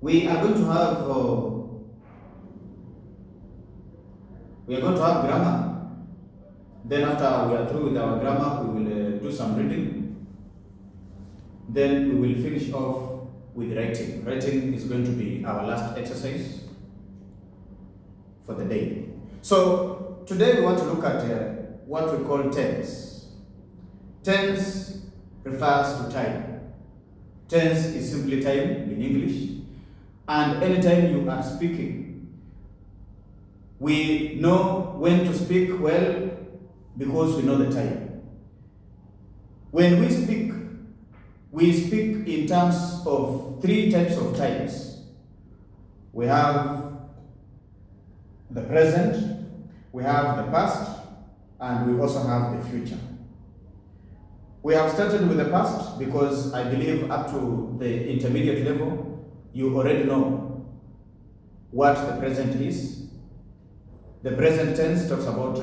We are going to have grammar. Then after we are through with our grammar, we will do some reading. Then we will finish off with writing. Writing is going to be our last exercise for the day. So today we want to look at what we call tense. Tense refers to time. Tense is simply time in English. And anytime you are speaking, we know when to speak well because we know the time. When we speak in terms of three types of times. We have the present, we have the past, and we also have the future. We have started with the past because I believe up to the intermediate level, you already know what the present is. The present tense talks about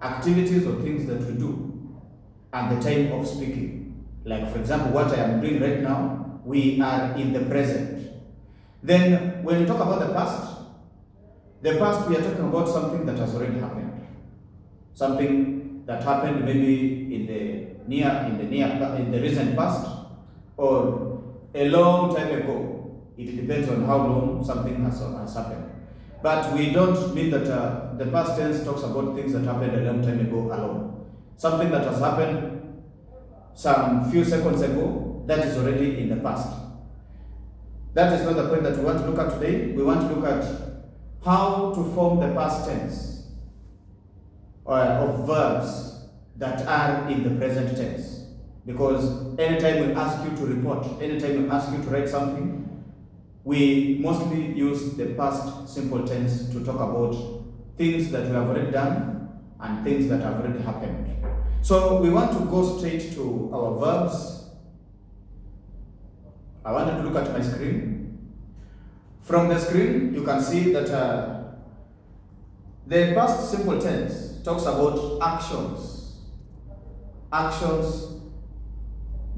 activities or things that we do and the time of speaking. Like for example, what I am doing right now, we are in the present. Then when we talk about the past we are talking about something that has already happened. Something that happened maybe in the recent past or a long time ago. It depends on how long something has happened. But we don't mean that the past tense talks about things that happened a long time ago alone. Something that has happened some few seconds ago, that is already in the past. That is not the point that we want to look at today. We want to look at how to form the past tense of verbs that are in the present tense. Because anytime we ask you to report, anytime we ask you to write something, we mostly use the past simple tense to talk about things that we have already done and things that have already happened. So we want to go straight to our verbs. I want you to look at my screen. From the screen, you can see that the past simple tense talks about actions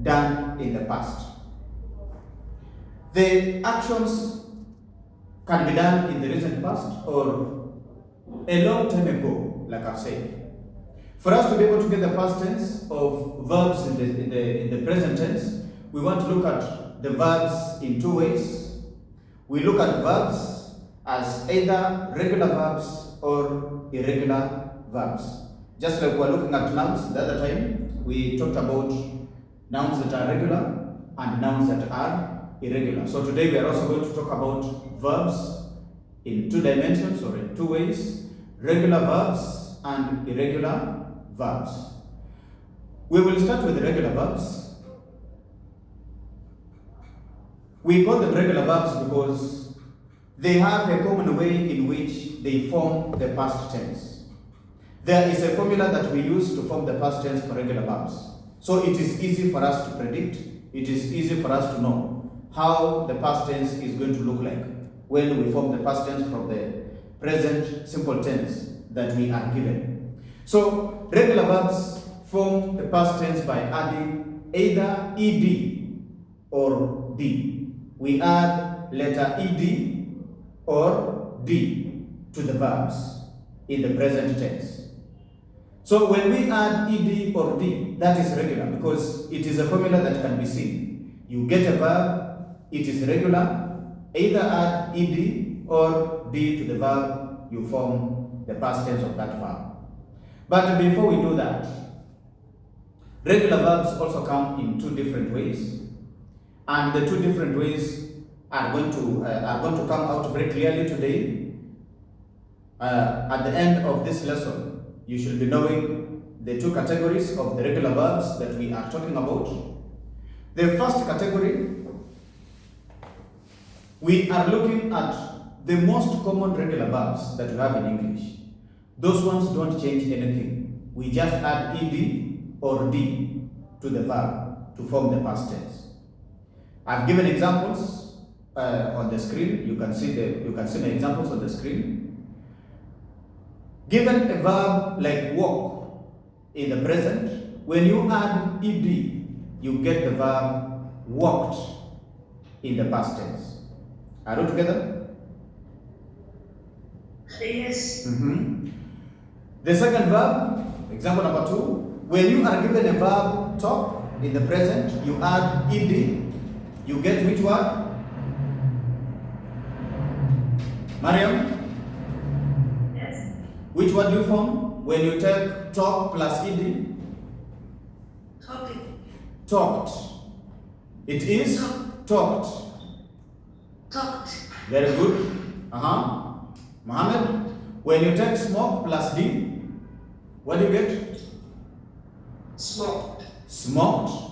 done in the past. The actions can be done in the recent past or a long time ago, like I've said. For us to be able to get the past tense of verbs in the present tense, we want to look at the verbs in two ways. We look at verbs as either regular verbs or irregular verbs. Just like we were looking at nouns the other time, we talked about nouns that are regular and nouns that are irregular. So today we are also going to talk about verbs in two dimensions or in two ways, regular verbs and irregular verbs. We will start with the regular verbs. We call them regular verbs because they have a common way in which they form the past tense. There is a formula that we use to form the past tense for regular verbs. So it is easy for us to predict, it is easy for us to know how the past tense is going to look like when we form the past tense from the present simple tense that we are given. So regular verbs form the past tense by adding either ed or d. We add letter ed or d to the verbs in the present tense. So when we add ed or d, that is regular because it is a formula that can be seen. You get a verb, it is regular, either add ed or d to the verb, you form the past tense of that verb. But before we do that, regular verbs also come in two different ways, and the two different ways are going to come out very clearly today. At the end of this lesson, you should be knowing the two categories of the regular verbs that we are talking about. The first category, we are looking at the most common regular verbs that we have in English. Those ones don't change anything. We just add ed or d to the verb to form the past tense. I've given examples on the screen. You can see the examples on the screen. Given a verb like walk in the present, when you add ed, you get the verb walked in the past tense. Are you together? Yes. The second verb, example number 2, when you are given a verb talk in the present, you add ed, you get which word? Mariam? Yes. Which word do you form when you take talk plus ed? Talking. Talked. It is talked. Talked. Very good. Mohammed, when you take smoke plus d, what do you get? Smoked. Smoked.